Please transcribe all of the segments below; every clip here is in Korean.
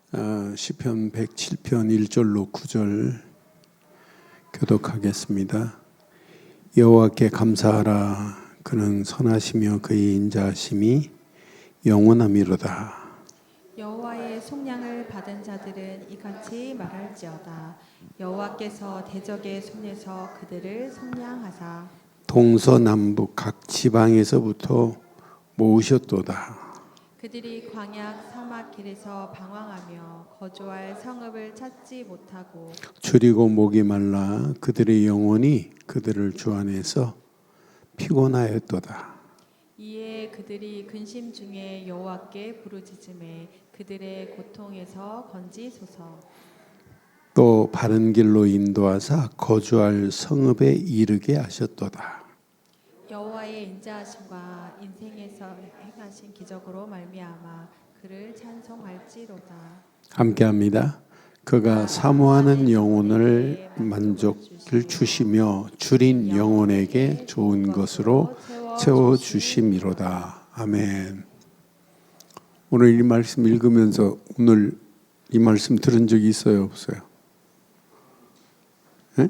시편 107편 1절로 9절 교독하겠습니다. 여호와께 감사하라. 그는 선하시며 그의 인자하심이 영원함이로다. 여호와의 속량을 받은 자들은 이같이 말할지어다. 여호와께서 대적의 손에서 그들을 속량하사 동서남북 각 지방에서부터 모으셨도다. 그들이 광야 사막 길에서 방황하며 거주할 성읍을 찾지 못하고 줄이고 목이 말라 그들의 영혼이 그들을 주 안에서 피곤하였도다. 이에 그들이 근심 중에 여호와께 부르짖음에 그들의 고통에서 건지소서. 또 바른 길로 인도하사 거주할 성읍에 이르게 하셨도다. 여호와의 인자하심과 인생에서 행하신 기적으로 말미암아 그를 찬송할지로다. 함께합니다. 그가 사모하는 영혼을 만족을 주시며 줄인 영혼에게 좋은 것으로 채워주심이로다. 아멘. 오늘 이 말씀 읽으면서 오늘 이 말씀 들은 적이 있어요? 없어요? 네?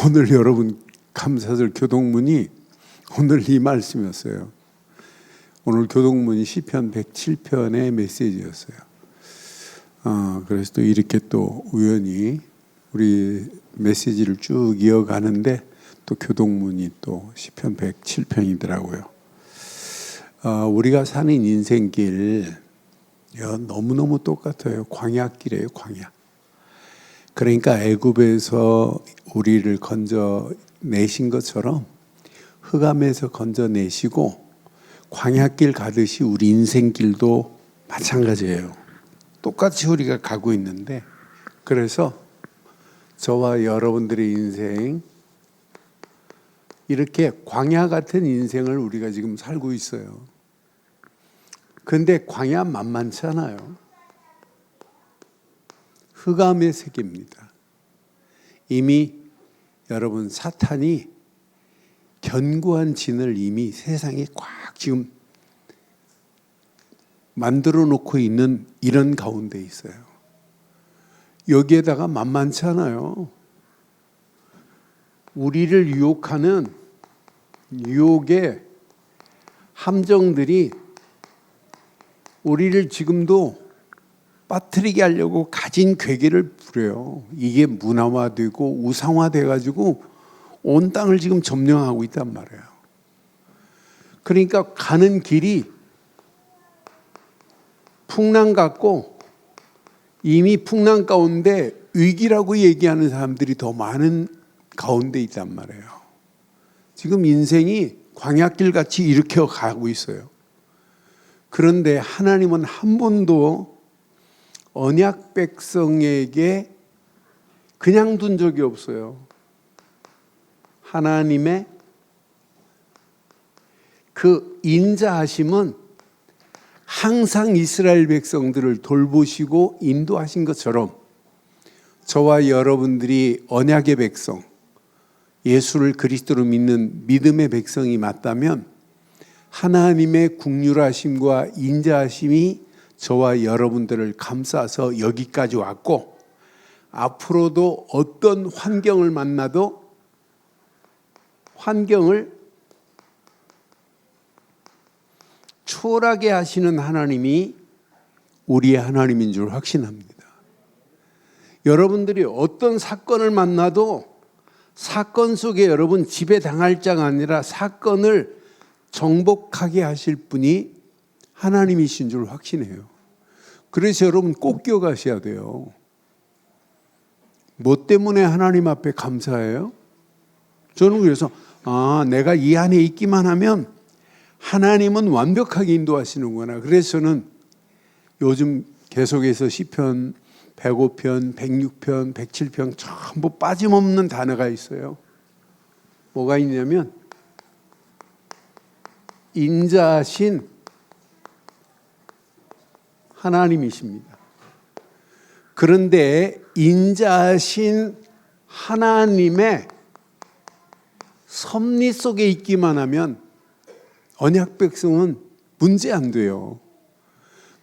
오늘 여러분 감사절 교독문이 오늘 이 말씀이었어요. 오늘 교독문이 시편 107편의 메시지였어요. 그래서 또 이렇게 또 우연히 우리 메시지를 쭉 이어가는데 또 교독문이 또 시편 107편이더라고요. 우리가 사는 인생길 너무너무 똑같아요. 광야길이에요. 광야. 그러니까 애굽에서 우리를 건져내신 것처럼 흑암에서 건져내시고 광야길 가듯이 우리 인생길도 마찬가지예요. 똑같이 우리가 가고 있는데, 그래서 저와 여러분들의 인생, 이렇게 광야 같은 인생을 우리가 지금 살고 있어요. 그런데 광야 만만치 않아요. 흑암의 세계입니다. 이미 여러분 사탄이 견고한 진을 이미 세상에 꽉 지금 만들어 놓고 있는 이런 가운데 있어요. 여기에다가 만만치 않아요. 우리를 유혹하는 유혹의 함정들이 우리를 지금도 빠뜨리게 하려고 가진 괴계를 부려요. 이게 문화화되고 우상화돼가지고 온 땅을 지금 점령하고 있단 말이에요. 그러니까 가는 길이 풍랑 같고 이미 풍랑 가운데 위기라고 얘기하는 사람들이 더 많은 가운데 있단 말이에요. 지금 인생이 광야길 같이 이렇게 가고 있어요. 그런데 하나님은 한 번도 언약 백성에게 그냥 둔 적이 없어요. 하나님의 그 인자하심은 항상 이스라엘 백성들을 돌보시고 인도하신 것처럼 저와 여러분들이 언약의 백성, 예수를 그리스도로 믿는 믿음의 백성이 맞다면 하나님의 긍휼하심과 인자하심이 저와 여러분들을 감싸서 여기까지 왔고, 앞으로도 어떤 환경을 만나도 환경을 초월하게 하시는 하나님이 우리의 하나님인 줄 확신합니다. 여러분들이 어떤 사건을 만나도 사건 속에 여러분 지배당할 자가 아니라 사건을 정복하게 하실 분이 하나님이신 줄 확신해요. 그래서 여러분 꼭 기억하셔야 돼요. 뭐 때문에 하나님 앞에 감사해요? 저는 그래서 내가 이 안에 있기만 하면 하나님은 완벽하게 인도하시는구나. 그래서 저는 요즘 계속해서 시편 105편, 106편, 107편 전부 빠짐없는 단어가 있어요. 뭐가 있냐면 인자하신 하나님이십니다. 그런데 인자하신 하나님의 섭리 속에 있기만 하면 언약 백성은 문제 안 돼요.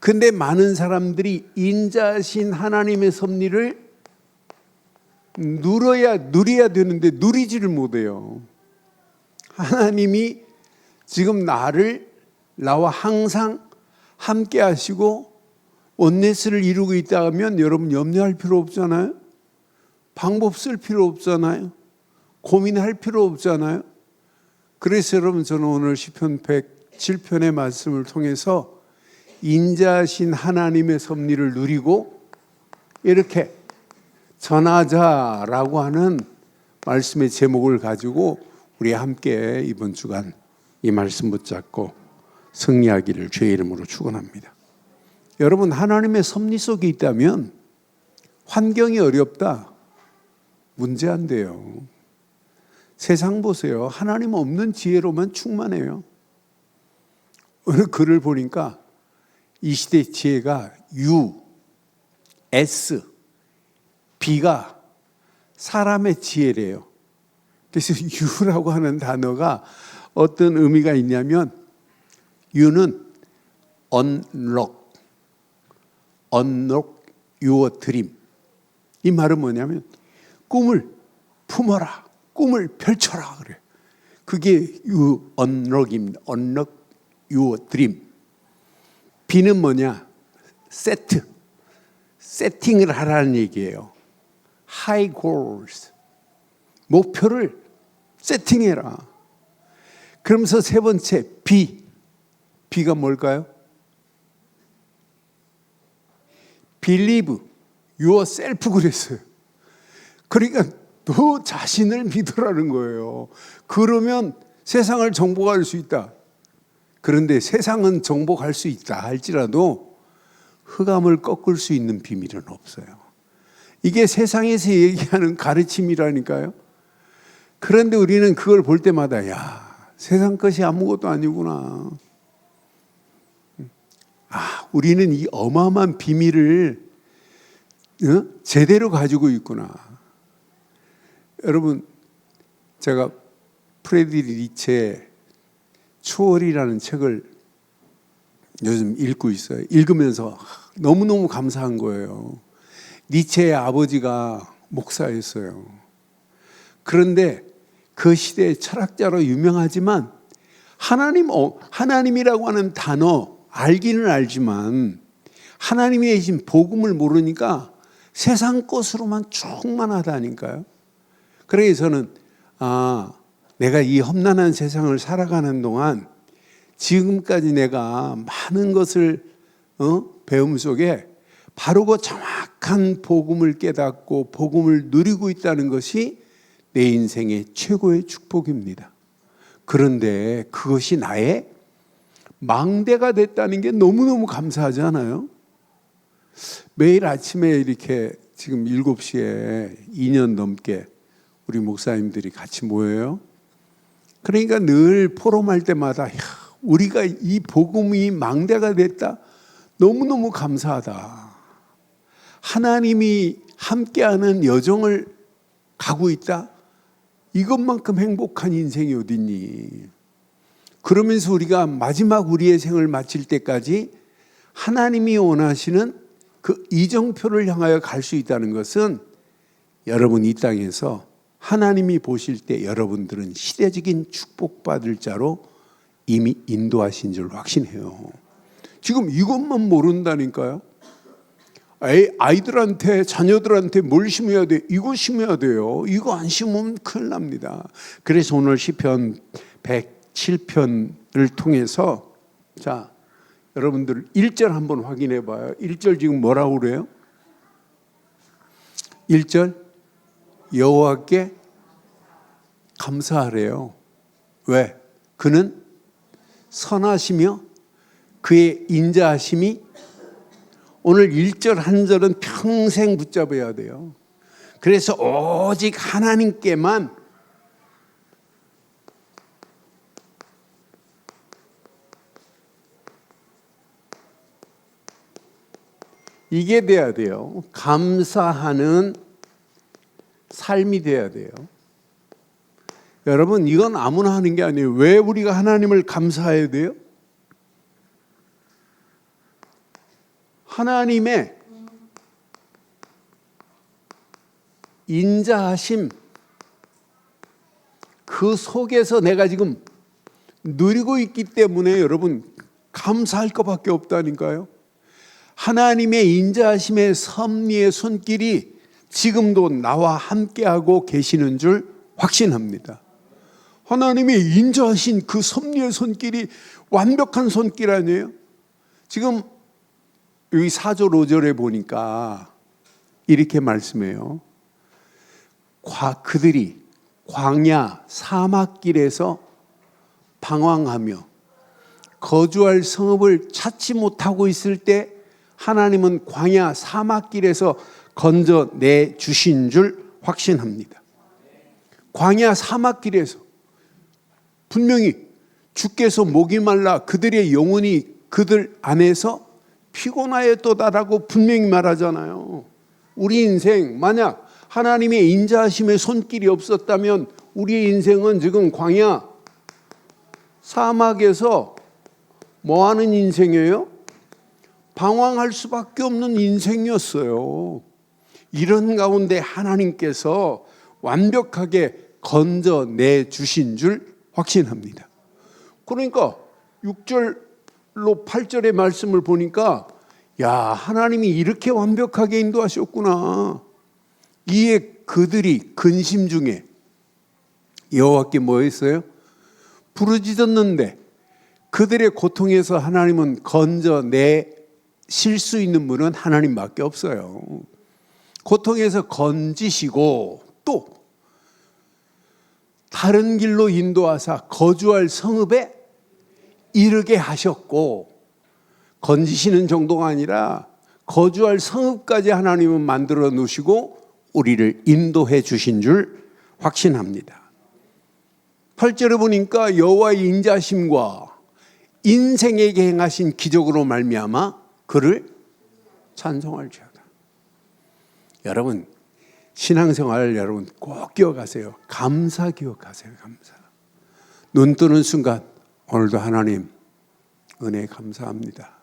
근데 많은 사람들이 인자하신 하나님의 섭리를 누려야 되는데 누리지를 못해요. 하나님이 지금 나와 항상 함께 하시고 원네스를 이루고 있다면 여러분 염려할 필요 없잖아요. 방법 쓸 필요 없잖아요. 고민할 필요 없잖아요. 그래서 여러분 저는 오늘 시편 107편의 말씀을 통해서 인자하신 하나님의 섭리를 누리고 이렇게 전하자라고 하는 말씀의 제목을 가지고 우리 함께 이번 주간 이 말씀 붙잡고 승리하기를 주의 이름으로 축원합니다. 여러분 하나님의 섭리 속에 있다면 환경이 어렵다. 문제 안 돼요. 세상 보세요. 하나님 없는 지혜로만 충만해요. 어느 글을 보니까 이 시대 지혜가 U, S, B가 사람의 지혜래요. 그래서 U라고 하는 단어가 어떤 의미가 있냐면 U는 unlock your dream. 이 말은 뭐냐면 꿈을 품어라, 꿈을 펼쳐라 그래. 그게 unlock입니다. unlock your dream. B는 뭐냐? 세팅을 하라는 얘기예요. high goals. 목표를 세팅해라. 그러면서 세 번째 B가 뭘까요? believe yourself 그랬어요. 그러니까 너 자신을 믿으라는 거예요. 그러면 세상을 정복할 수 있다. 그런데 세상은 정복할 수 있다 할지라도 흑암을 꺾을 수 있는 비밀은 없어요. 이게 세상에서 얘기하는 가르침이라니까요. 그런데 우리는 그걸 볼 때마다 세상 것이 아무것도 아니구나. 우리는 이 어마어마한 비밀을 제대로 가지고 있구나. 여러분 제가 프레드리히 니체의 초월이라는 책을 요즘 읽고 있어요. 읽으면서 너무너무 감사한 거예요. 니체의 아버지가 목사였어요. 그런데 그 시대의 철학자로 유명하지만 하나님이라고 하는 단어 알기는 알지만 하나님이 계신 복음을 모르니까 세상 것으로만 충만하다니까요. 그래서 저는 내가 이 험난한 세상을 살아가는 동안 지금까지 내가 많은 것을 배움 속에 바르고 정확한 복음을 깨닫고 복음을 누리고 있다는 것이 내 인생의 최고의 축복입니다. 그런데 그것이 나의 망대가 됐다는 게 너무너무 감사하지 않아요? 매일 아침에 이렇게 지금 7시에 2년 넘게 우리 목사님들이 같이 모여요. 그러니까 늘 포럼할 때마다 우리가 이 복음이 망대가 됐다. 너무너무 감사하다. 하나님이 함께하는 여정을 가고 있다. 이것만큼 행복한 인생이 어딨니? 그러면서 우리가 마지막 우리의 생을 마칠 때까지 하나님이 원하시는 그 이정표를 향하여 갈 수 있다는 것은 여러분 이 땅에서 하나님이 보실 때 여러분들은 시대적인 축복받을 자로 이미 인도하신 줄 확신해요. 지금 이것만 모른다니까요. 아이들한테 자녀들한테 뭘 심어야 돼? 이거 심어야 돼요. 이거 안 심으면 큰일 납니다. 그래서 오늘 시편 107편을 통해서 자 여러분들 1절 한번 확인해 봐요. 1절 지금 뭐라고 그래요? 1절 여호와께 감사하래요. 왜? 그는 선하시며 그의 인자하심이 오늘 1절 한 절은 평생 붙잡아야 돼요. 그래서 오직 하나님께만 이게 돼야 돼요. 감사하는 삶이 돼야 돼요. 여러분 이건 아무나 하는 게 아니에요. 왜 우리가 하나님을 감사해야 돼요? 하나님의 인자하심, 그 속에서 내가 지금 누리고 있기 때문에 여러분 감사할 것밖에 없다니까요. 하나님의 인자하심의 섭리의 손길이 지금도 나와 함께하고 계시는 줄 확신합니다. 하나님의 인자하신 그 섭리의 손길이 완벽한 손길 아니에요? 지금 여기 4절 5절에 보니까 이렇게 말씀해요. 그들이 광야 사막길에서 방황하며 거주할 성읍을 찾지 못하고 있을 때 하나님은 광야 사막길에서 건져내 주신 줄 확신합니다. 광야 사막길에서 분명히 주께서 목이 말라 그들의 영혼이 그들 안에서 피곤하였도다라고 분명히 말하잖아요. 우리 인생 만약 하나님의 인자하심의 손길이 없었다면 우리의 인생은 지금 광야 사막에서 뭐 하는 인생이에요? 방황할 수밖에 없는 인생이었어요. 이런 가운데 하나님께서 완벽하게 건져내 주신 줄 확신합니다. 그러니까 6절로 8절의 말씀을 보니까 야, 하나님이 이렇게 완벽하게 인도하셨구나. 이에 그들이 근심 중에 여호와께 뭐 했어요? 부르짖었는데 그들의 고통에서 하나님은 건져내실 수 있는 분은 하나님밖에 없어요. 고통에서 건지시고 또 다른 길로 인도하사 거주할 성읍에 이르게 하셨고, 건지시는 정도가 아니라 거주할 성읍까지 하나님은 만들어 놓으시고 우리를 인도해 주신 줄 확신합니다. 8절에 보니까 여호와의 인자심과 인생에게 행하신 기적으로 말미암아 그를 찬송할지어다. 여러분 신앙생활 여러분 꼭 기억하세요. 감사 기억하세요. 감사. 눈 뜨는 순간 오늘도 하나님 은혜 감사합니다.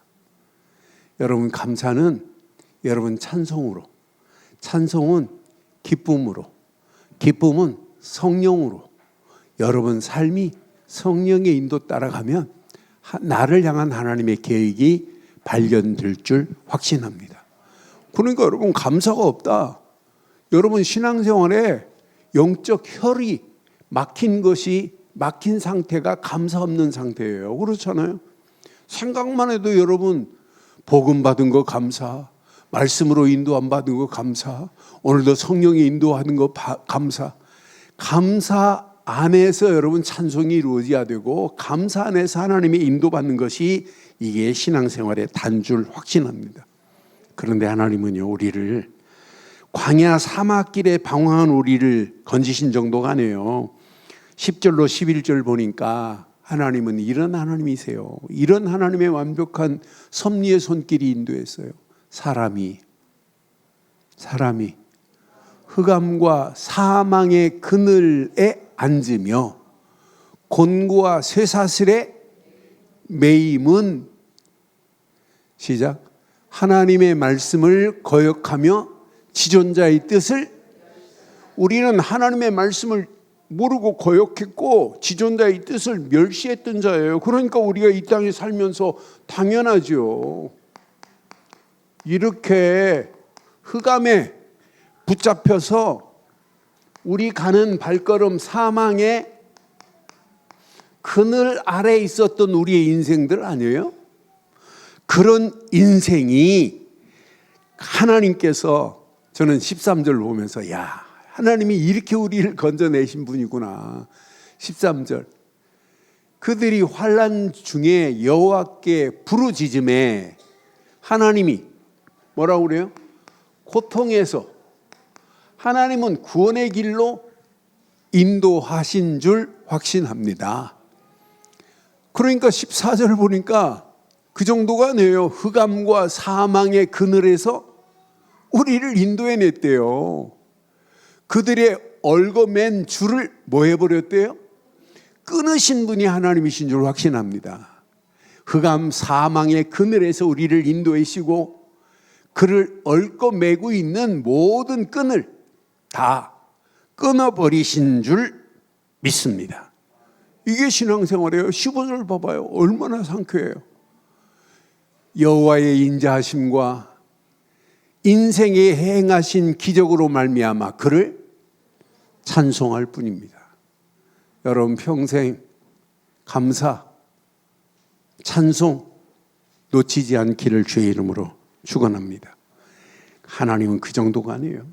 여러분 감사는 여러분 찬송으로, 찬송은 기쁨으로, 기쁨은 성령으로, 여러분 삶이 성령의 인도 따라가면 나를 향한 하나님의 계획이 발견될 줄 확신합니다. 그러니까 여러분 감사가 없다. 여러분 신앙생활에 영적 혈이 막힌 상태가 감사 없는 상태예요. 그렇잖아요. 생각만 해도 여러분 복음 받은 거 감사, 말씀으로 인도함 받은 거 감사, 오늘도 성령이 인도하는 거 감사. 감사 안에서 여러분 찬송이 이루어져야 되고 감사 안에서 하나님의 인도받는 것이 이게 신앙생활의 단줄 확신합니다. 그런데 하나님은요 우리를 광야 사막길에 방황한 우리를 건지신 정도가 아니에요. 10절로 11절 보니까 하나님은 이런 하나님이세요. 이런 하나님의 완벽한 섭리의 손길이 인도했어요. 사람이 흑암과 사망의 그늘에 앉으며 곤고와 쇠사슬에 매임은 시작 하나님의 말씀을 거역하며 지존자의 뜻을 우리는 하나님의 말씀을 모르고 거역했고 지존자의 뜻을 멸시했던 자예요. 그러니까 우리가 이 땅에 살면서 당연하죠. 이렇게 흑암에 붙잡혀서 우리 가는 발걸음 사망의 그늘 아래에 있었던 우리의 인생들 아니에요? 그런 인생이 하나님께서 저는 13절 보면서 야 하나님이 이렇게 우리를 건져내신 분이구나. 13절 그들이 환난 중에 여호와께 부르짖음에 하나님이 뭐라고 그래요? 고통에서 하나님은 구원의 길로 인도하신 줄 확신합니다. 그러니까 14절 보니까 그 정도가 아니에요. 흑암과 사망의 그늘에서 우리를 인도해 냈대요. 그들의 얽어맨 줄을 뭐 해버렸대요? 끊으신 분이 하나님이신 줄 확신합니다. 흑암 사망의 그늘에서 우리를 인도하시고 그를 얽어 매고 있는 모든 끈을 다 끊어버리신 줄 믿습니다. 이게 신앙생활이에요. 15절 봐봐요. 얼마나 상쾌해요. 여호와의 인자하심과 인생에 행하신 기적으로 말미암아 그를 찬송할 뿐입니다. 여러분 평생 감사, 찬송 놓치지 않기를 주의 이름으로 축원합니다. 하나님은 그 정도가 아니에요.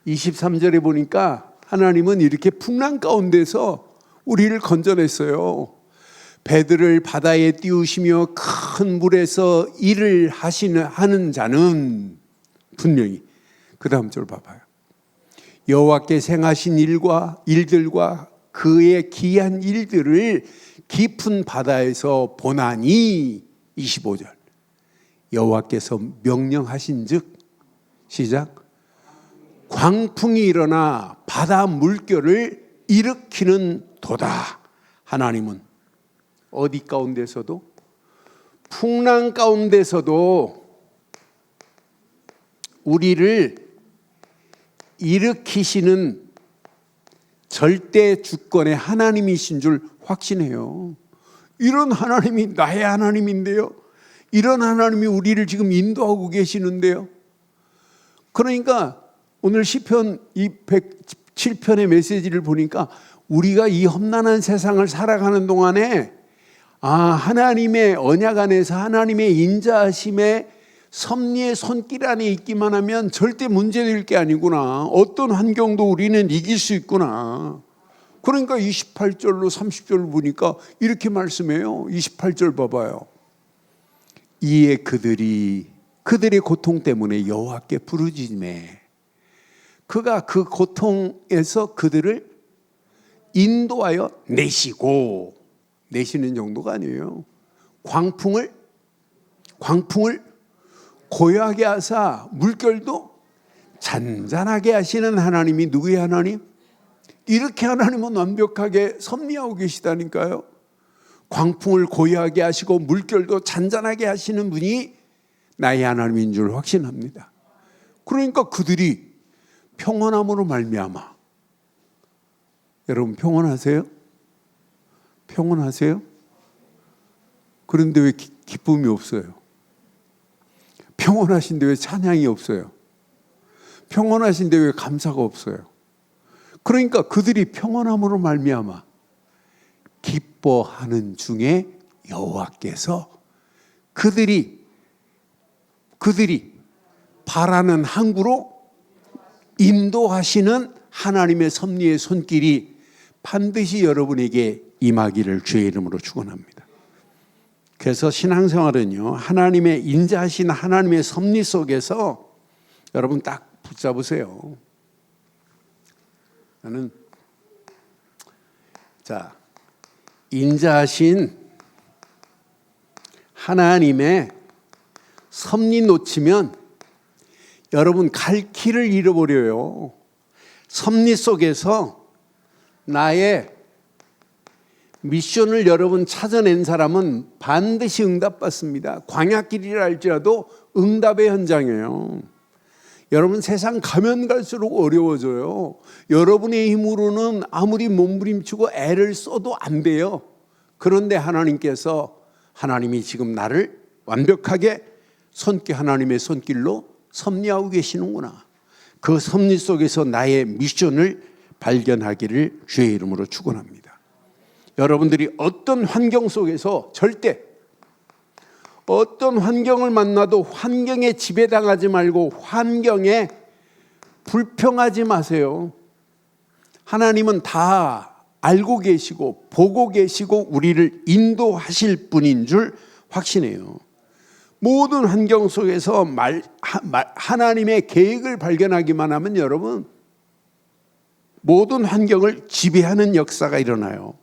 23절에 보니까 하나님은 이렇게 풍랑 가운데서 우리를 건져냈어요. 배들을 바다에 띄우시며 큰 물에서 일을 하는 자는 분명히, 그 다음 절 봐봐요. 여호와께 행하신 일들과 그의 기이한 일들을 깊은 바다에서 보나니. 25절. 여호와께서 명령하신즉 시작. 광풍이 일어나 바다 물결을 일으키는 도다. 하나님은 어디 가운데서도, 풍랑 가운데서도 우리를 일으키시는 절대 주권의 하나님이신 줄 확신해요. 이런 하나님이 나의 하나님인데요. 이런 하나님이 우리를 지금 인도하고 계시는데요. 그러니까 오늘 시편 이 107편의 메시지를 보니까 우리가 이 험난한 세상을 살아가는 동안에 하나님의 언약 안에서 하나님의 인자하심의 섭리의 손길 안에 있기만 하면 절대 문제될 게 아니구나. 어떤 환경도 우리는 이길 수 있구나. 그러니까 28절로 30절을 보니까 이렇게 말씀해요. 28절 봐봐요. 이에 그들의 고통 때문에 여호와께 부르짖매 그가 그 고통에서 그들을 인도하여 내시고, 내시는 정도가 아니에요. 광풍을 고요하게 하사 물결도 잔잔하게 하시는 하나님이 누구의 하나님? 이렇게 하나님은 완벽하게 섭리하고 계시다니까요. 광풍을 고요하게 하시고 물결도 잔잔하게 하시는 분이 나의 하나님인 줄 확신합니다. 그러니까 그들이 평안함으로 말미암아. 여러분 평안하세요? 평안하세요? 그런데 왜 기쁨이 없어요? 평안하신데 왜 찬양이 없어요? 평안하신데 왜 감사가 없어요? 그러니까 그들이 평안함으로 말미암아 기뻐하는 중에 여호와께서 그들이 바라는 항구로 인도하시는 하나님의 섭리의 손길이 반드시 여러분에게 임하기를 주의 이름으로 축원합니다. 그래서 신앙생활은요, 하나님의 인자하신 하나님의 섭리 속에서 여러분 딱 붙잡으세요. 나는 인자하신 하나님의 섭리 놓치면 여러분 갈 길을 잃어버려요. 섭리 속에서 나의 미션을 여러분 찾아낸 사람은 반드시 응답받습니다. 광야길이라 할지라도 응답의 현장이에요. 여러분 세상 가면 갈수록 어려워져요. 여러분의 힘으로는 아무리 몸부림치고 애를 써도 안 돼요. 그런데 하나님이 지금 나를 완벽하게 하나님의 손길로 섭리하고 계시는구나. 그 섭리 속에서 나의 미션을 발견하기를 주의 이름으로 축원합니다. 여러분들이 어떤 환경 속에서 절대 어떤 환경을 만나도 환경에 지배당하지 말고 환경에 불평하지 마세요. 하나님은 다 알고 계시고 보고 계시고 우리를 인도하실 분인 줄 확신해요. 모든 환경 속에서 하나님의 계획을 발견하기만 하면 여러분 모든 환경을 지배하는 역사가 일어나요.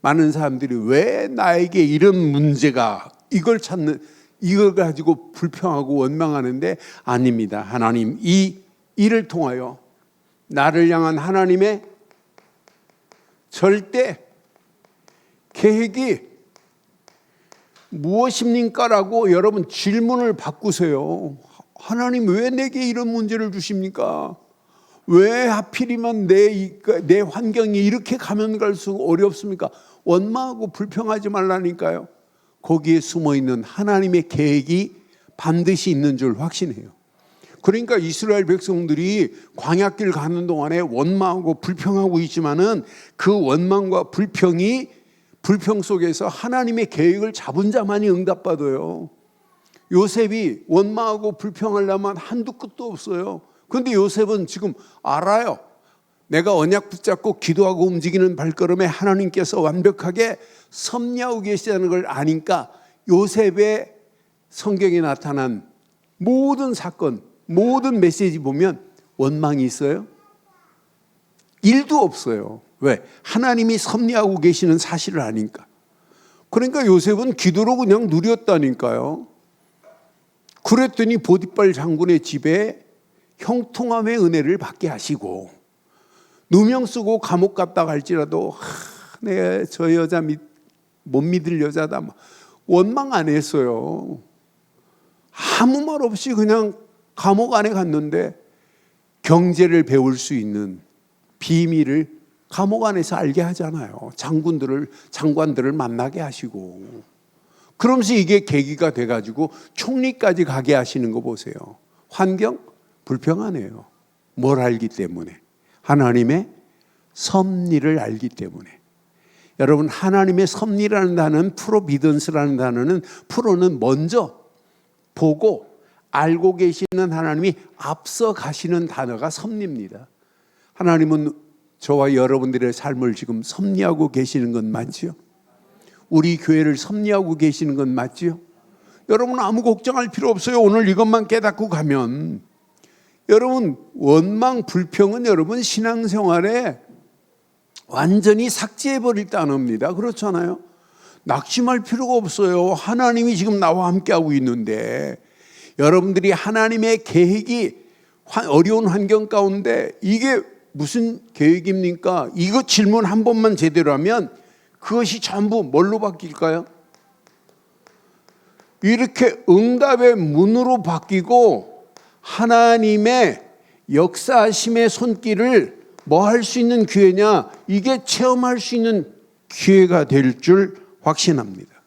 많은 사람들이 왜 나에게 이런 문제가 이걸 가지고 불평하고 원망하는데 아닙니다. 하나님 이 일을 통하여 나를 향한 하나님의 절대 계획이 무엇입니까라고 여러분 질문을 바꾸세요. 하나님 왜 내게 이런 문제를 주십니까? 왜 하필이면 내 환경이 이렇게 가면 갈수록 어렵습니까? 원망하고 불평하지 말라니까요. 거기에 숨어있는 하나님의 계획이 반드시 있는 줄 확신해요. 그러니까 이스라엘 백성들이 광야길 가는 동안에 원망하고 불평하고 있지만은 그 원망과 불평 속에서 하나님의 계획을 잡은 자만이 응답받아요. 요셉이 원망하고 불평하려면 한두 끝도 없어요. 그런데 요셉은 지금 알아요. 내가 언약 붙잡고 기도하고 움직이는 발걸음에 하나님께서 완벽하게 섭리하고 계시다는 걸 아니까 요셉의 성경에 나타난 모든 사건, 모든 메시지 보면 원망이 있어요? 1도 없어요. 왜? 하나님이 섭리하고 계시는 사실을 아니까. 그러니까 요셉은 기도로 그냥 누렸다니까요. 그랬더니 보디발 장군의 집에 형통함의 은혜를 받게 하시고, 누명 쓰고 감옥 갔다 갈지라도 내가 저 여자 못 믿을 여자다 원망 안 했어요. 아무 말 없이 그냥 감옥 안에 갔는데 경제를 배울 수 있는 비밀을 감옥 안에서 알게 하잖아요. 장관들을 만나게 하시고, 그러면서 이게 계기가 돼가지고 총리까지 가게 하시는 거 보세요. 환경 불평하네요. 뭘 알기 때문에? 하나님의 섭리를 알기 때문에. 여러분, 하나님의 섭리라는 단어는 프로비던스라는 단어는, 프로는 먼저 보고 알고 계시는 하나님이 앞서 가시는 단어가 섭리입니다. 하나님은 저와 여러분들의 삶을 지금 섭리하고 계시는 건 맞지요? 우리 교회를 섭리하고 계시는 건 맞지요? 여러분 아무 걱정할 필요 없어요. 오늘 이것만 깨닫고 가면. 여러분 원망, 불평은 여러분 신앙생활에 완전히 삭제해버릴 단어입니다. 그렇잖아요? 낙심할 필요가 없어요. 하나님이 지금 나와 함께하고 있는데, 여러분들이 하나님의 계획이 어려운 환경 가운데 이게 무슨 계획입니까? 이거 질문 한 번만 제대로 하면 그것이 전부 뭘로 바뀔까요? 이렇게 응답의 문으로 바뀌고 하나님의 역사하심의 손길을 뭐 할 수 있는 기회냐? 이게 체험할 수 있는 기회가 될 줄 확신합니다.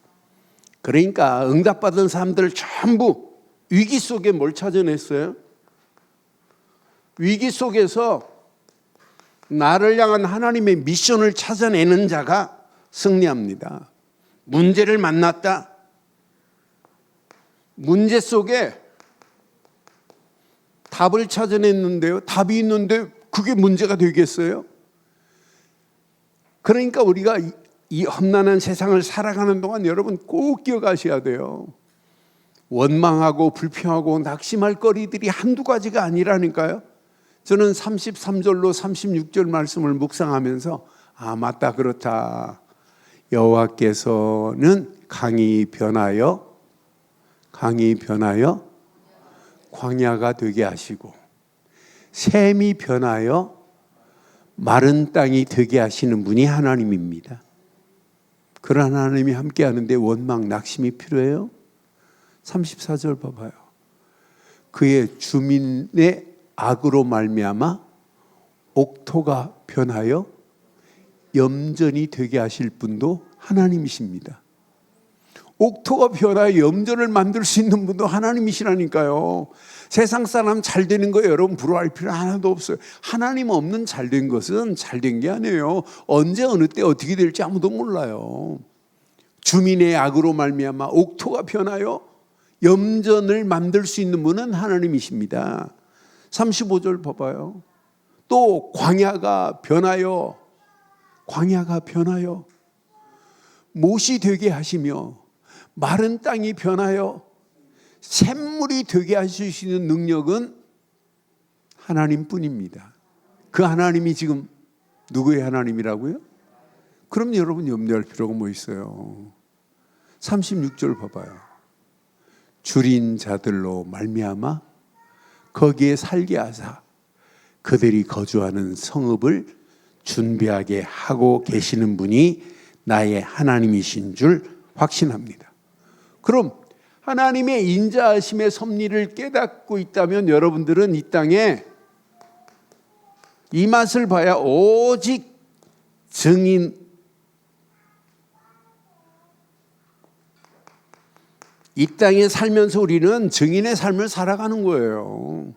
그러니까 응답받은 사람들 전부 위기 속에 뭘 찾아냈어요? 위기 속에서 나를 향한 하나님의 미션을 찾아내는 자가 승리합니다. 문제를 만났다. 문제 속에 답을 찾아냈는데요. 답이 있는데 그게 문제가 되겠어요? 그러니까 우리가 이 험난한 세상을 살아가는 동안 여러분 꼭 기억하셔야 돼요. 원망하고 불평하고 낙심할 거리들이 한두 가지가 아니라니까요. 저는 33절로 36절 말씀을 묵상하면서 맞다, 그렇다. 여호와께서는 강이 변하여 광야가 되게 하시고 샘이 변하여 마른 땅이 되게 하시는 분이 하나님입니다. 그런 하나님이 함께 하는데 원망, 낙심이 필요해요? 34절 봐봐요. 그의 주민의 악으로 말미암아 옥토가 변하여 염전이 되게 하실 분도 하나님이십니다. 옥토가 변하여 염전을 만들 수 있는 분도 하나님이시라니까요. 세상 사람 잘 되는 거 여러분 부러워할 필요 하나도 없어요. 하나님 없는 잘 된 것은 잘 된 게 아니에요. 언제 어느 때 어떻게 될지 아무도 몰라요. 주민의 악으로 말미암아 옥토가 변하여 염전을 만들 수 있는 분은 하나님이십니다. 35절 봐봐요. 또 광야가 변하여 못이 되게 하시며 마른 땅이 변하여 샘물이 되게 하실 수 있는 능력은 하나님뿐입니다. 그 하나님이 지금 누구의 하나님이라고요? 그럼 여러분 염려할 필요가 뭐 있어요? 36절 봐봐요. 줄인 자들로 말미암아 거기에 살게 하사 그들이 거주하는 성읍을 준비하게 하고 계시는 분이 나의 하나님이신 줄 확신합니다. 그럼 하나님의 인자하심의 섭리를 깨닫고 있다면 여러분들은 이 땅에 이 맛을 봐야 오직 증인, 이 땅에 살면서 우리는 증인의 삶을 살아가는 거예요.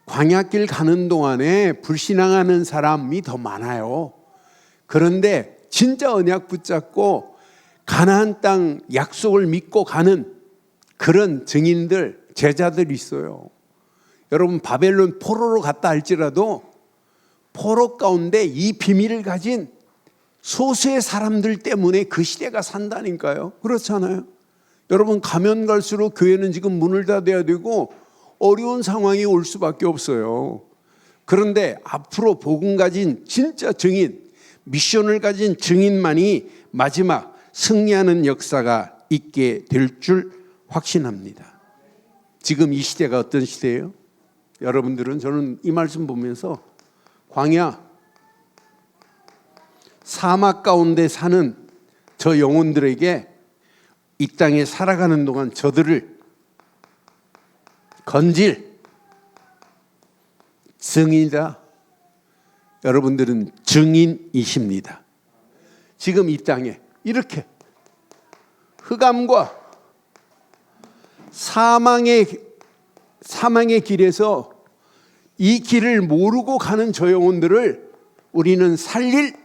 광야길 가는 동안에 불신앙하는 사람이 더 많아요. 그런데 진짜 언약 붙잡고 가나안 땅 약속을 믿고 가는 그런 증인들, 제자들이 있어요. 여러분, 바벨론 포로로 갔다 할지라도 포로 가운데 이 비밀을 가진 소수의 사람들 때문에 그 시대가 산다니까요. 그렇잖아요. 여러분, 가면 갈수록 교회는 지금 문을 닫아야 되고 어려운 상황이 올 수밖에 없어요. 그런데 앞으로 복음 가진 진짜 증인, 미션을 가진 증인만이 마지막 승리하는 역사가 있게 될 줄 확신합니다. 지금 이 시대가 어떤 시대예요? 여러분들은, 저는 이 말씀 보면서 광야, 사막 가운데 사는 저 영혼들에게 이 땅에 살아가는 동안 저들을 건질 증인이다. 여러분들은 증인이십니다. 지금 이 땅에 이렇게 흑암과 사망의 길에서 이 길을 모르고 가는 저 영혼들을 우리는 살릴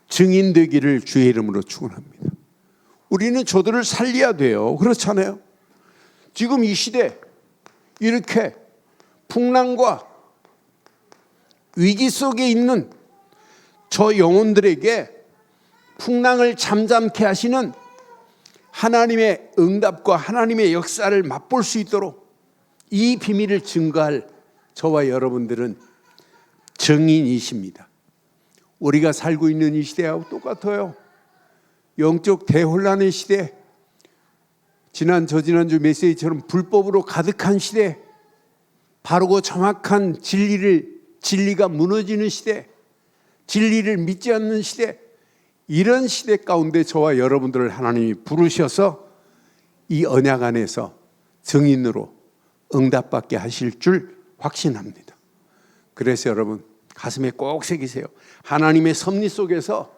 증인 되기를 주의 이름으로 축원합니다. 우리는 저들을 살려야 돼요. 그렇잖아요. 지금 이 시대 이렇게 풍랑과 위기 속에 있는 저 영혼들에게 풍랑을 잠잠케 하시는 하나님의 응답과 하나님의 역사를 맛볼 수 있도록 이 비밀을 증거할 저와 여러분들은 증인이십니다. 우리가 살고 있는 이 시대하고 똑같아요. 영적 대혼란의 시대, 저지난주 메시지처럼 불법으로 가득한 시대, 바르고 정확한 진리가 무너지는 시대, 진리를 믿지 않는 시대, 이런 시대 가운데 저와 여러분들을 하나님이 부르셔서 이 언약 안에서 증인으로 응답받게 하실 줄 확신합니다. 그래서 여러분, 가슴에 꼭 새기세요. 하나님의 섭리 속에서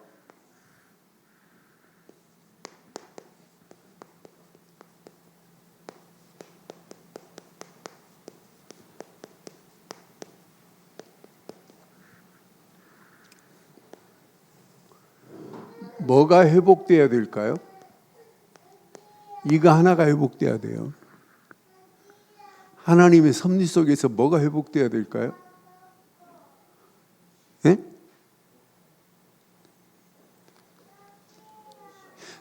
뭐가 회복돼야 될까요? 이거 하나가 회복돼야 돼요. 하나님의 섭리 속에서 뭐가 회복돼야 될까요? 네?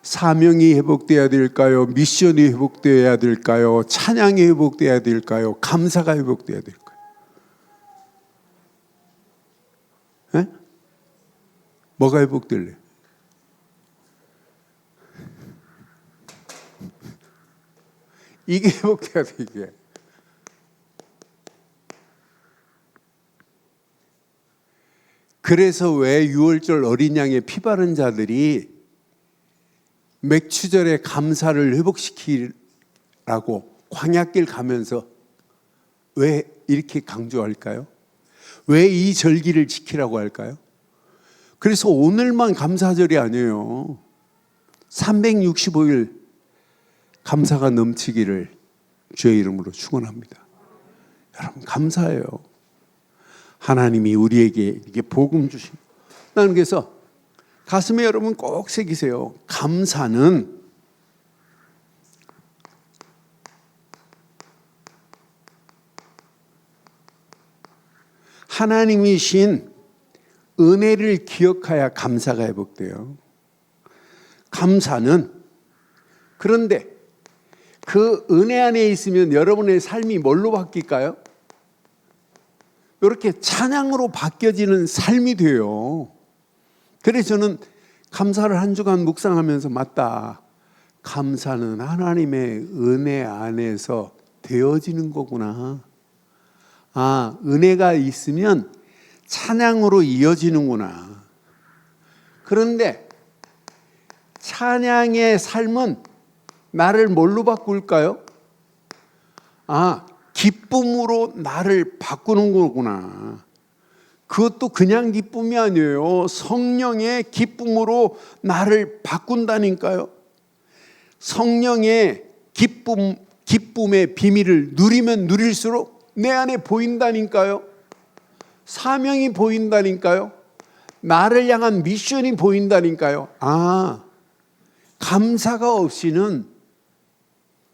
사명이 회복돼야 될까요? 미션이 회복돼야 될까요? 찬양이 회복돼야 될까요? 감사가 회복돼야 될까요? 네? 뭐가 회복될래? 이게 회복돼야 돼, 이게. 그래서 왜 6월절 어린 양의 피 바른 자들이 맥추절의 감사를 회복시키라고 광야길 가면서 왜 이렇게 강조할까요? 왜 이 절기를 지키라고 할까요? 그래서 오늘만 감사절이 아니에요. 365일 감사가 넘치기를 주의 이름으로 축원합니다. 여러분, 감사해요. 하나님이 우리에게 이렇게 복음 주신. 나는 그래서 가슴에 여러분 꼭 새기세요. 감사는 하나님이신 은혜를 기억해야 감사가 회복돼요. 감사는, 그런데 그 은혜 안에 있으면 여러분의 삶이 뭘로 바뀔까요? 이렇게 찬양으로 바뀌어지는 삶이 돼요. 그래서 저는 감사를 한 주간 묵상하면서, 맞다, 감사는 하나님의 은혜 안에서 되어지는 거구나. 아, 은혜가 있으면 찬양으로 이어지는구나. 그런데 찬양의 삶은 나를 뭘로 바꿀까요? 기쁨으로 나를 바꾸는 거구나. 그것도 그냥 기쁨이 아니에요. 성령의 기쁨으로 나를 바꾼다니까요. 성령의 기쁨의 비밀을 누리면 누릴수록 내 안에 보인다니까요. 사명이 보인다니까요. 나를 향한 미션이 보인다니까요. 감사가 없이는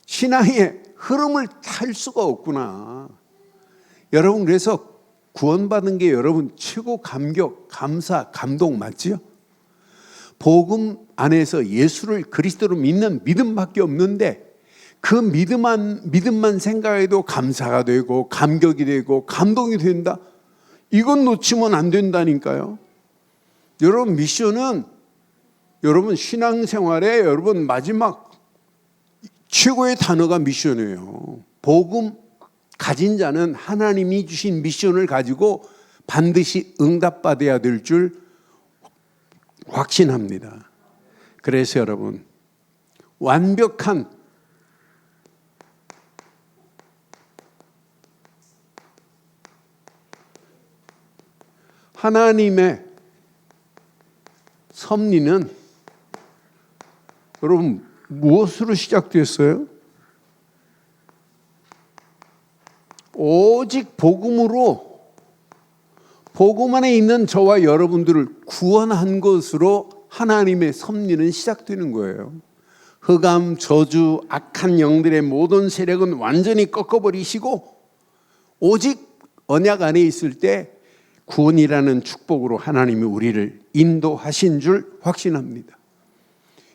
신앙의 흐름을 탈 수가 없구나. 여러분, 그래서 구원받은 게 여러분 최고 감격, 감사, 감동 맞지요? 복음 안에서 예수를 그리스도로 믿는 믿음밖에 없는데 그 믿음만 생각해도 감사가 되고 감격이 되고 감동이 된다. 이건 놓치면 안 된다니까요. 여러분, 미션은 여러분 신앙생활에 여러분 마지막 최고의 단어가 미션이에요. 복음 가진 자는 하나님이 주신 미션을 가지고 반드시 응답받아야 될 줄 확신합니다. 그래서 여러분, 완벽한 하나님의 섭리는 여러분 무엇으로 시작됐어요? 오직 복음으로, 복음 안에 있는 저와 여러분들을 구원한 것으로 하나님의 섭리는 시작되는 거예요. 흑암, 저주, 악한 영들의 모든 세력은 완전히 꺾어버리시고 오직 언약 안에 있을 때 구원이라는 축복으로 하나님이 우리를 인도하신 줄 확신합니다.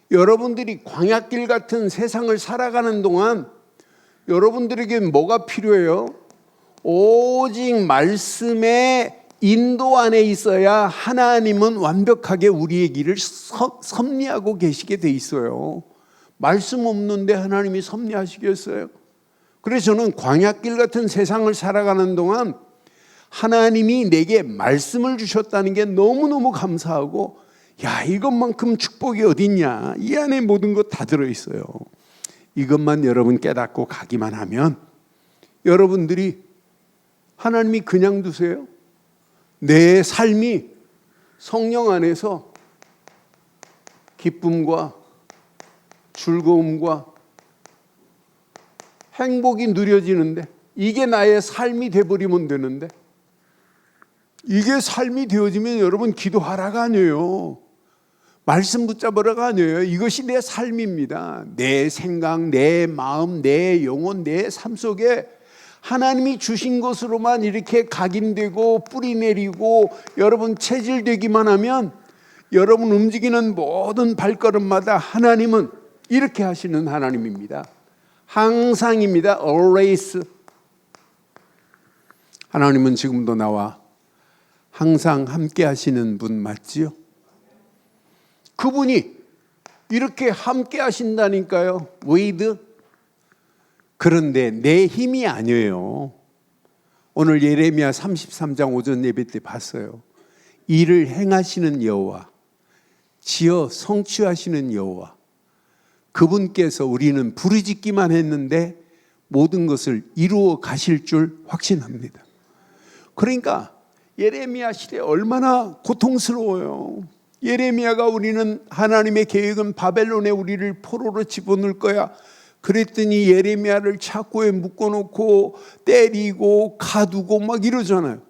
여러분들이 광야길 같은 세상을 살아가는 동안 여러분들에게 뭐가 필요해요? 오직 말씀의 인도 안에 있어야 하나님은 완벽하게 우리의 길을 섭리하고 계시게 돼 있어요. 말씀 없는데 하나님이 섭리하시겠어요? 그래서 저는 광야길 같은 세상을 살아가는 동안 하나님이 내게 말씀을 주셨다는 게 너무너무 감사하고, 이것만큼 축복이 어딨냐, 이 안에 모든 것 다 들어있어요. 이것만 여러분 깨닫고 가기만 하면 여러분들이 하나님이 그냥 두세요? 내 삶이 성령 안에서 기쁨과 즐거움과 행복이 누려지는데, 이게 나의 삶이 되어버리면 되는데, 이게 삶이 되어지면 여러분 기도하라가 아니에요. 말씀 붙잡으라가 아니에요. 이것이 내 삶입니다. 내 생각, 내 마음, 내 영혼, 내 삶 속에 하나님이 주신 것으로만 이렇게 각인되고 뿌리 내리고 여러분 체질되기만 하면 여러분 움직이는 모든 발걸음마다 하나님은 이렇게 하시는 하나님입니다. 항상입니다. always. 하나님은 지금도 나와 항상 함께 하시는 분 맞지요? 그분이 이렇게 함께 하신다니까요. with. 그런데 내 힘이 아니에요. 오늘 예레미야 33장 오전 예배 때 봤어요. 일을 행하시는 여호와, 지어 성취하시는 여호와, 그분께서 우리는 부르짖기만 했는데 모든 것을 이루어 가실 줄 확신합니다. 그러니까 예레미야 시대 얼마나 고통스러워요. 예레미야가 우리는 하나님의 계획은 바벨론에 우리를 포로로 집어넣을 거야. 그랬더니 예레미야를 착고에 묶어놓고 때리고 가두고 막 이러잖아요.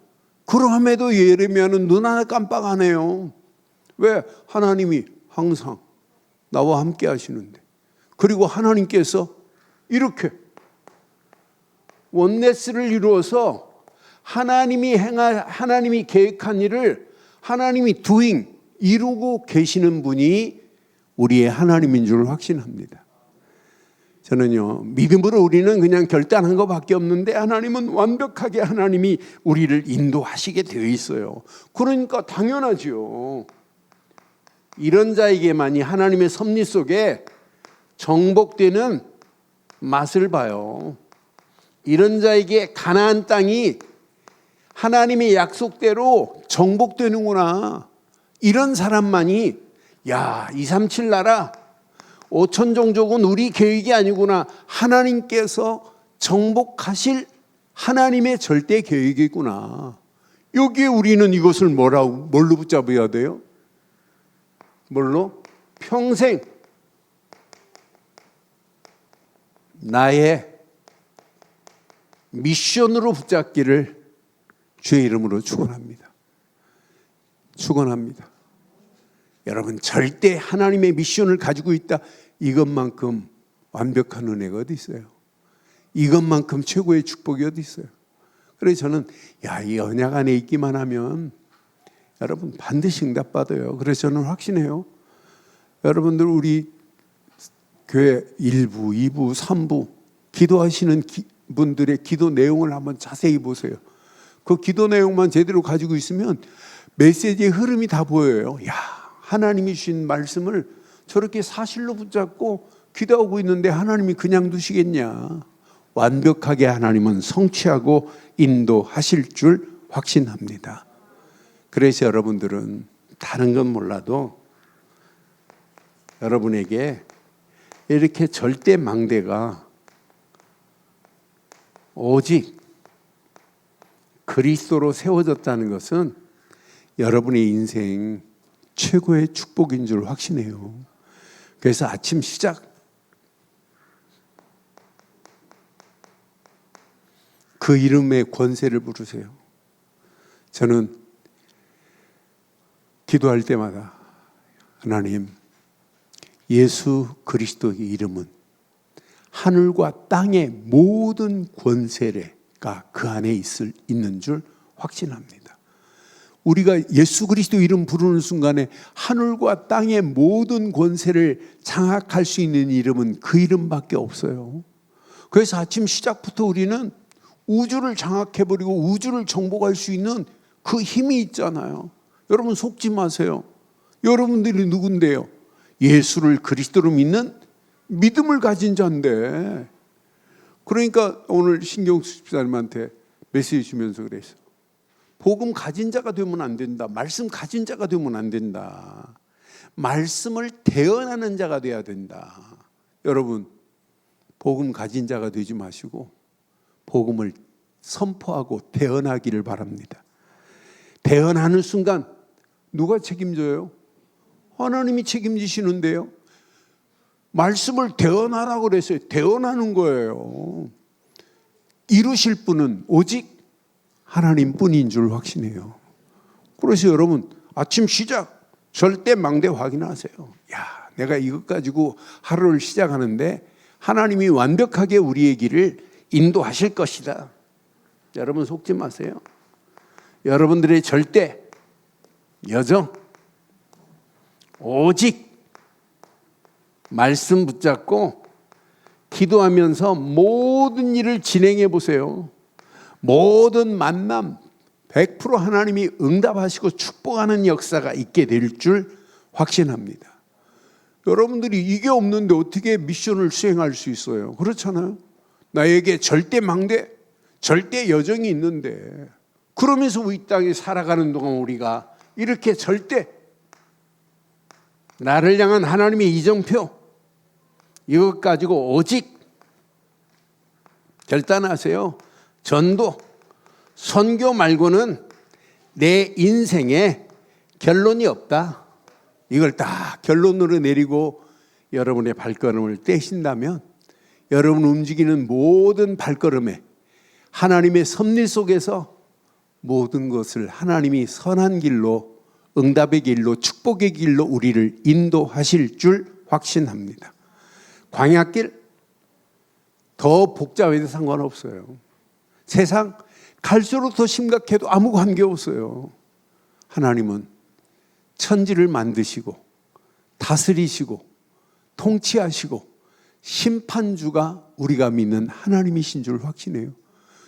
그럼에도 예레미야는 눈 하나 깜빡 안 해요. 왜? 하나님이 항상 나와 함께 하시는데. 그리고 하나님께서 이렇게 원네스를 이루어서 하나님이 계획한 일을 하나님이 이루고 계시는 분이 우리의 하나님인 줄 확신합니다. 저는요, 믿음으로 우리는 그냥 결단한 것밖에 없는데 하나님은 완벽하게 하나님이 우리를 인도하시게 되어 있어요. 그러니까 당연하지요. 이런 자에게만이 하나님의 섭리 속에 정복되는 맛을 봐요. 이런 자에게 가나안 땅이 하나님의 약속대로 정복되는구나. 이런 사람만이 237 나라 5천 종족은 우리 계획이 아니구나. 하나님께서 정복하실 하나님의 절대 계획이구나. 여기에 우리는 이것을 뭘로 붙잡아야 돼요? 뭘로? 평생 나의 미션으로 붙잡기를 주의 이름으로 축원합니다. 축원합니다. 여러분, 절대 하나님의 미션을 가지고 있다. 이것만큼 완벽한 은혜가 어디 있어요? 이것만큼 최고의 축복이 어디 있어요? 그래서 저는 이 언약 안에 있기만 하면 여러분 반드시 응답받아요. 그래서 저는 확신해요. 여러분들 우리 교회 1부, 2부, 3부 기도하시는 분들의 기도 내용을 한번 자세히 보세요. 그 기도 내용만 제대로 가지고 있으면 메시지의 흐름이 다 보여요. 하나님이 주신 말씀을 저렇게 사실로 붙잡고 기도하고 있는데 하나님이 그냥 두시겠냐. 완벽하게 하나님은 성취하고 인도하실 줄 확신합니다. 그래서 여러분들은 다른 건 몰라도 여러분에게 이렇게 절대 망대가 오직 그리스도로 세워졌다는 것은 여러분의 인생 최고의 축복인 줄 확신해요. 그래서 아침 시작 그 이름의 권세를 부르세요. 저는 기도할 때마다 하나님, 예수 그리스도의 이름은 하늘과 땅의 모든 권세가 그 안에 있는 줄 확신합니다. 우리가 예수 그리스도 이름 부르는 순간에 하늘과 땅의 모든 권세를 장악할 수 있는 이름은 그 이름밖에 없어요. 그래서 아침 시작부터 우리는 우주를 장악해버리고 우주를 정복할 수 있는 그 힘이 있잖아요. 여러분 속지 마세요. 여러분들이 누군데요? 예수를 그리스도로 믿는 믿음을 가진 자인데. 그러니까 오늘 신경수 집사님한테 메시지 주면서 그랬어. 복음 가진 자가 되면 안 된다. 말씀 가진 자가 되면 안 된다. 말씀을 대언하는 자가 돼야 된다. 여러분, 복음 가진 자가 되지 마시고 복음을 선포하고 대언하기를 바랍니다. 대언하는 순간 누가 책임져요? 하나님이 책임지시는데요. 말씀을 대언하라고 그랬어요. 대언하는 거예요. 이루실 분은 오직 하나님뿐인 줄 확신해요. 그래서 여러분 아침 시작 절대 망대 확인하세요. 내가 이것 가지고 하루를 시작하는데 하나님이 완벽하게 우리의 길을 인도하실 것이다. 여러분 속지 마세요. 여러분들의 절대 여정 오직 말씀 붙잡고 기도하면서 모든 일을 진행해 보세요. 모든 만남 100% 하나님이 응답하시고 축복하는 역사가 있게 될 줄 확신합니다. 여러분들이 이게 없는데 어떻게 미션을 수행할 수 있어요? 그렇잖아요. 나에게 절대 망대, 절대 여정이 있는데 그러면서 이 땅에 살아가는 동안 우리가 이렇게 절대 나를 향한 하나님의 이정표 이것 가지고 오직 결단하세요. 전도, 선교 말고는 내 인생에 결론이 없다. 이걸 딱 결론으로 내리고 여러분의 발걸음을 떼신다면 여러분 움직이는 모든 발걸음에 하나님의 섭리 속에서 모든 것을 하나님이 선한 길로, 응답의 길로, 축복의 길로 우리를 인도하실 줄 확신합니다. 광야길 더 복잡해도 상관없어요. 세상 갈수록 더 심각해도 아무 관계없어요. 하나님은 천지를 만드시고 다스리시고 통치하시고 심판주가 우리가 믿는 하나님이신 줄 확신해요.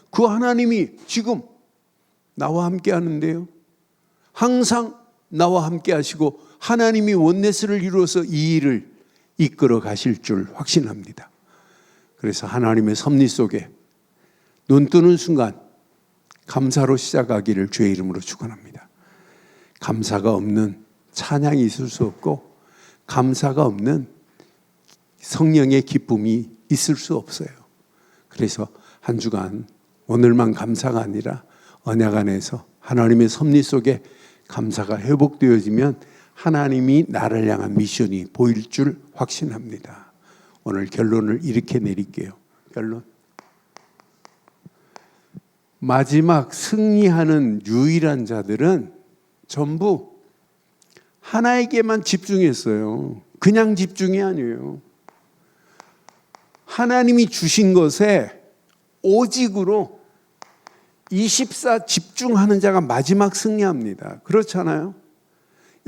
그 하나님이 지금 나와 함께 하는데요. 항상 나와 함께 하시고 하나님이 원네스를 이루어서 이 일을 이끌어 가실 줄 확신합니다. 그래서 하나님의 섭리 속에 눈 뜨는 순간 감사로 시작하기를 주의 이름으로 축원합니다. 감사가 없는 찬양이 있을 수 없고 감사가 없는 성령의 기쁨이 있을 수 없어요. 그래서 한 주간 오늘만 감사가 아니라 언약 안에서 하나님의 섭리 속에 감사가 회복되어지면 하나님이 나를 향한 미션이 보일 줄 확신합니다. 오늘 결론을 이렇게 내릴게요. 결론. 마지막 승리하는 유일한 자들은 전부 하나에게만 집중했어요. 그냥 집중이 아니에요. 하나님이 주신 것에 오직으로 24 집중하는 자가 마지막 승리합니다. 그렇잖아요?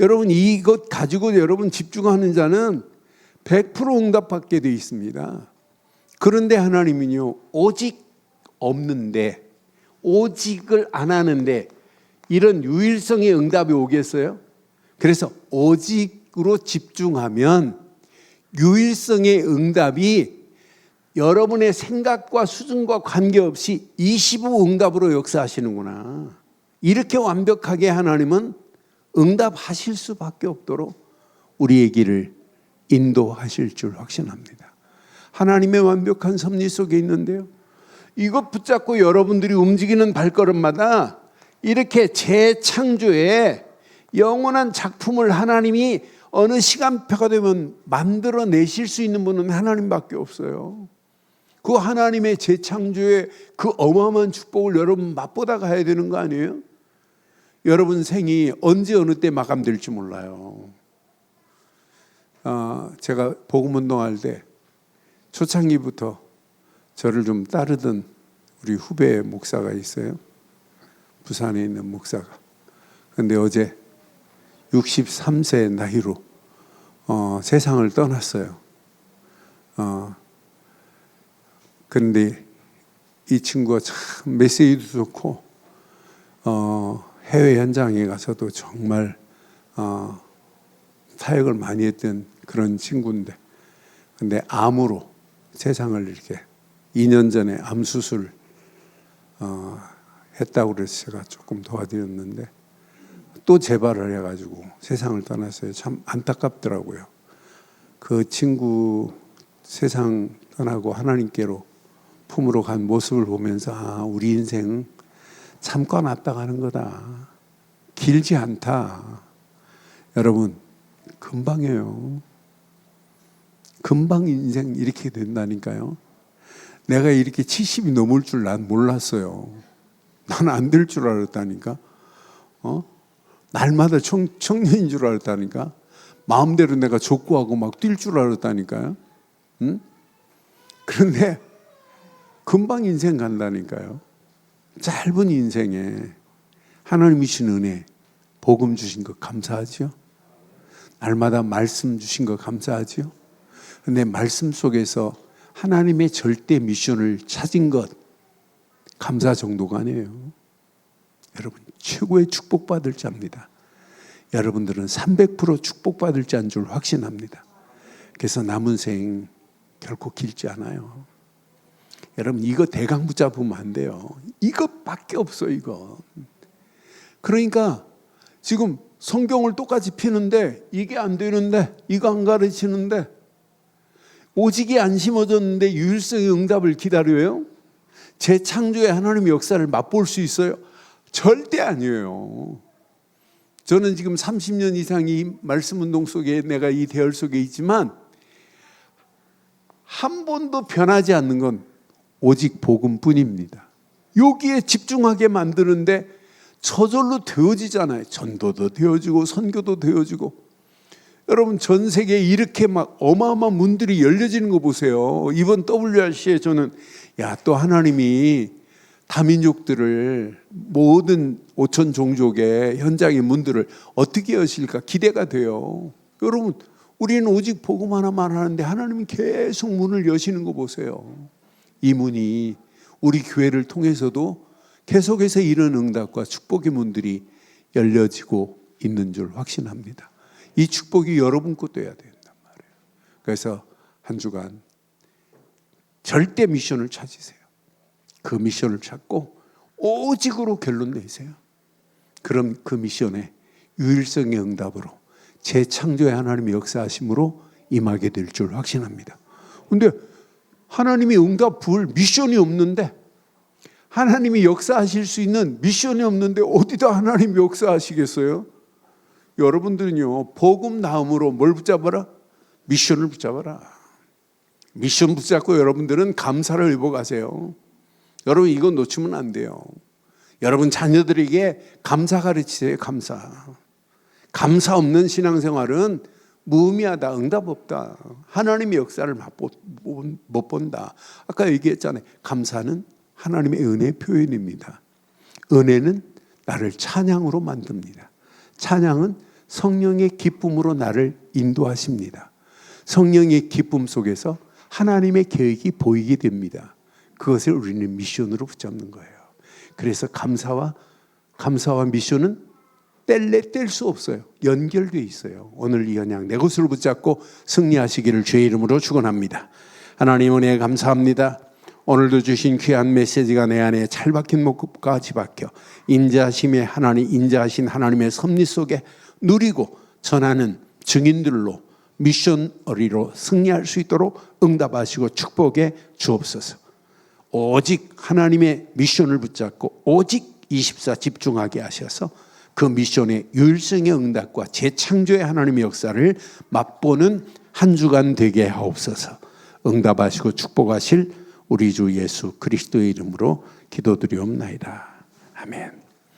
여러분, 이것 가지고 여러분 집중하는 자는 100% 응답받게 되어 있습니다. 그런데 하나님은요, 오직 없는데, 오직을 안 하는데 이런 유일성의 응답이 오겠어요? 그래서 오직으로 집중하면 유일성의 응답이 여러분의 생각과 수준과 관계없이 25 응답으로 역사하시는구나. 이렇게 완벽하게 하나님은 응답하실 수밖에 없도록 우리의 길을 인도하실 줄 확신합니다. 하나님의 완벽한 섭리 속에 있는데요, 이것 붙잡고 여러분들이 움직이는 발걸음마다 이렇게 재창조의 영원한 작품을 하나님이 어느 시간표가 되면 만들어내실 수 있는 분은 하나님밖에 없어요. 그 하나님의 재창조의 그 어마어마한 축복을 여러분 맛보다 가야 되는 거 아니에요? 여러분 생이 언제 어느 때 마감될지 몰라요. 제가 복음운동할 때 초창기부터 저를 좀 따르던 우리 후배 목사가 있어요. 부산에 있는 목사가. 그런데 어제 63세 나이로 세상을 떠났어요. 그런데 이 친구가 참 메시지도 좋고 해외 현장에 가서도 정말 사역을 많이 했던 그런 친구인데, 근데 암으로 세상을 이렇게 2년 전에 암 수술 했다고 그래서 제가 조금 도와드렸는데 또 재발을 해가지고 세상을 떠났어요. 참 안타깝더라고요. 그 친구 세상 떠나고 하나님께로 품으로 간 모습을 보면서 우리 인생은 참관 왔다 가는 거다. 길지 않다. 여러분, 금방이에요. 금방 인생 이렇게 된다니까요. 내가 이렇게 70이 넘을 줄 난 몰랐어요. 난 안 될 줄 알았다니까. 날마다 청년인 줄 알았다니까. 마음대로 내가 족구하고 막 뛸 줄 알았다니까요. 응? 그런데 금방 인생 간다니까요. 짧은 인생에 하나님이 주신 은혜, 복음 주신 거 감사하죠? 날마다 말씀 주신 거 감사하죠? 그런데 말씀 속에서 하나님의 절대 미션을 찾은 것 감사 정도가 아니에요. 여러분, 최고의 축복받을 자입니다. 여러분들은 300% 축복받을 자인 줄 확신합니다. 그래서 남은 생 결코 길지 않아요. 여러분, 이거 대강 붙잡으면 안 돼요. 이것밖에 없어, 이거. 그러니까 지금 성경을 똑같이 피는데 이게 안 되는데, 이거 안 가르치는데, 오직이 안 심어졌는데 유일성의 응답을 기다려요? 재창조의 하나님의 역사를 맛볼 수 있어요? 절대 아니에요. 저는 지금 30년 이상 이 말씀운동 속에, 내가 이 대열 속에 있지만 한 번도 변하지 않는 건 오직 복음뿐입니다. 여기에 집중하게 만드는데 저절로 되어지잖아요. 전도도 되어지고 선교도 되어지고. 여러분, 전 세계에 이렇게 막 어마어마한 문들이 열려지는 거 보세요. 이번 WRC에 저는 또 하나님이 다민족들을, 모든 5천 종족의 현장의 문들을 어떻게 여실까 기대가 돼요. 여러분, 우리는 오직 복음 하나만 하는데 하나님이 계속 문을 여시는 거 보세요. 이 문이 우리 교회를 통해서도 계속해서 이런 응답과 축복의 문들이 열려지고 있는 줄 확신합니다. 이 축복이 여러분 것도 돼야 된단 말이에요. 그래서 한 주간 절대 미션을 찾으세요. 그 미션을 찾고 오직으로 결론 내세요. 그럼 그 미션에 유일성의 응답으로 재창조의 하나님의 역사하심으로 임하게 될 줄 확신합니다. 근데 하나님이 응답 부을 미션이 없는데, 하나님이 역사하실 수 있는 미션이 없는데 어디다 하나님이 역사하시겠어요? 여러분들은요, 복음 나음으로 뭘 붙잡아라? 미션을 붙잡아라. 미션 붙잡고 여러분들은 감사를 입어가세요. 여러분 이거 놓치면 안 돼요. 여러분 자녀들에게 감사 가르치세요. 감사 없는 신앙생활은 무의미하다, 응답 없다, 하나님의 역사를 못 본다. 아까 얘기했잖아요. 감사는 하나님의 은혜의 표현입니다. 은혜는 나를 찬양으로 만듭니다. 찬양은 성령의 기쁨으로 나를 인도하십니다. 성령의 기쁨 속에서 하나님의 계획이 보이게 됩니다. 그것을 우리는 미션으로 붙잡는 거예요. 그래서 감사와 미션은 뗄 수 없어요. 연결되어 있어요. 오늘 이 언약 내 것으로 붙잡고 승리하시기를 주의 이름으로 축원합니다. 하나님 은혜 감사합니다. 오늘도 주신 귀한 메시지가 내 안에 찰박힌 목까지 박혀 인자하심의 하나님, 인자하신 하나님의 섭리 속에 누리고 전하는 증인들로 미셔너리로 승리할 수 있도록 응답하시고 축복해 주옵소서. 오직 하나님의 미션을 붙잡고 오직 24 집중하게 하셔서 그 미션의 유일성의 응답과 재창조의 하나님의 역사를 맛보는 한 주간 되게 하옵소서. 응답하시고 축복하실 우리 주 예수 그리스도의 이름으로 기도드리옵나이다. 아멘.